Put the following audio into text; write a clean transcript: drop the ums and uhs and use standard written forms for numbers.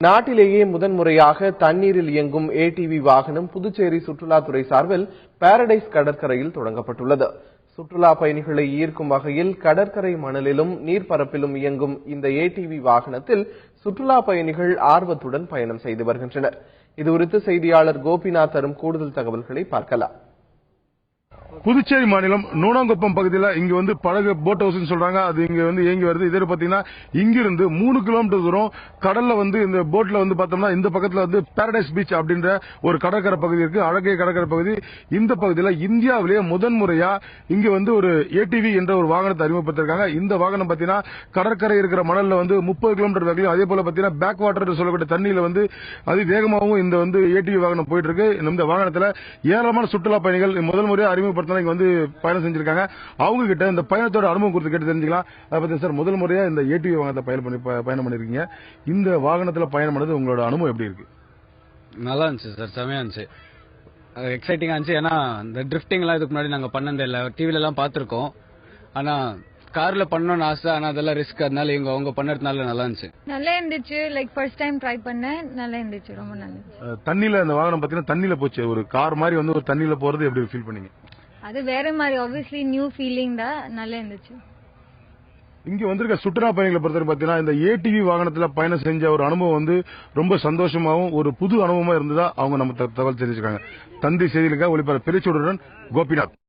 நாட்டிலேயே முதன்முறையாக தண்ணீரில் இயங்கும் ஏடிவி வாகனம் புதுச்சேரி சுற்றுலாத்துறை சார்பில் பாரடைஸ் கடற்கரையில் தொடங்கப்பட்டுள்ளது. சுற்றுலா பயணிகளை ஈர்க்கும் வகையில் கடற்கரை மணலிலும் நீர்ப்பரப்பிலும் இயங்கும் இந்த ஏடிவி வாகனத்தில் சுற்றுலா பயணிகள் ஆர்வத்துடன் பயணம் செய்து வருகின்றனர். இதுகுறித்து செய்தியாளர் கோபிநாத் தரும் கூடுதல் தகவல்களை பார்க்கலாம். புதுச்சேரி மாநிலம் நூனாங்குப்பம் பகுதியில் இங்க வந்து படகு போட் ஹவுஸ் சொல்றாங்க. அது இங்க வந்து இயங்கி வருது. இதே பாத்தீங்கன்னா இங்கிருந்து 3 கிலோமீட்டர் தூரம் கடல்ல வந்து இந்த போட்ல வந்து பார்த்தோம்னா இந்த பக்கத்துல வந்து பாரடைஸ் பீச் அப்படின்ற ஒரு கடற்கரை பகுதி இருக்கு. அழகிய கடற்கரை பகுதி. இந்த பகுதியில் இந்தியாவிலேயே முதன்முறையா இங்க வந்து ஒரு ஏடிவி என்ற ஒரு வாகனத்தை அறிமுகப்படுத்திருக்காங்க. இந்த வாகனம் பாத்தீங்கன்னா கடற்கரை இருக்கிற மணல்ல வந்து 30 கிலோமீட்டர் வேகத்திலும், அதே போல பாத்தீங்கன்னா பேக் வாட்டர் சொல்லக்கூடிய தண்ணியில வந்து அது வேகமாகவும் இந்த வந்து ஏடிவி வாகனம் போயிட்டு இருக்கு. இந்த வாகனத்தில் ஏராளமான சுற்றுலா பயணிகள் முதல் முறையாக அறிமுகப்படுத்த இங்க வந்து பயணம் செஞ்சிருக்காங்க. அவங்க கிட்ட இந்த பயணத்தோட அனுபவம் குறித்து கேட்டு தெரிஞ்சுக்கலாம். அதை பத்தி சார், முதல் முறையா இந்த ஏடிவி வாகனத்தை பயணம் பண்ணிருக்கீங்க. இந்த வாகனத்தில் பயணம் பண்ணது உங்களோட அனுபவம் எப்படி இருக்கு? நல்லா இருந்துச்சு சார், செமையா இருந்துச்சு, எக்ஸைட்டிங்கா இருந்துச்சு. ஏன்னா இந்த டிரிஃப்டிங் எல்லாம் இதுக்கு முன்னாடி நாங்க பண்ணது இல்ல, டிவில எல்லாம் பாத்திருக்கோம். ஆனா கார்ல பண்ணணும்னு ஆசை, ஆனா அதெல்லாம் ரிஸ்க். அதனால அவங்க பண்ணறதுனால நல்லா இருந்துச்சு. நல்லா இருந்துச்சு. லைக் ஃபர்ஸ்ட் டைம் ட்ரை பண்ணேன். நல்லா இருந்துச்சு, ரொம்ப நல்லா இருந்துச்சு. தண்ணியில இந்த வாகனம் பாத்தீங்கன்னா தண்ணியில போச்சு. ஒரு கார் மாதிரி வந்து ஒரு தண்ணியில போறது எப்படி ஃபீல் பண்ணீங்க? அது வேற மாதிரி, ஆப்வியஸ்லி நியூ ஃபீலிங் தான். நல்லா இருந்துச்சு. இங்க வந்திருக்க சுற்றுலா பயணிகளை பொறுத்தவரை பாத்தீங்கன்னா இந்த ஏடிவி வாகனத்துல பயணம் செஞ்ச ஒரு அனுபவம் வந்து ரொம்ப சந்தோஷமாவும் ஒரு புது அனுபவமா இருந்ததா அவங்க நம்ம தகவல் தெரிஞ்சுக்காங்க. தந்தி செய்திகளுக்காக ஒளிபரப்பு பிரிச்சுடன் கோபிநாத்.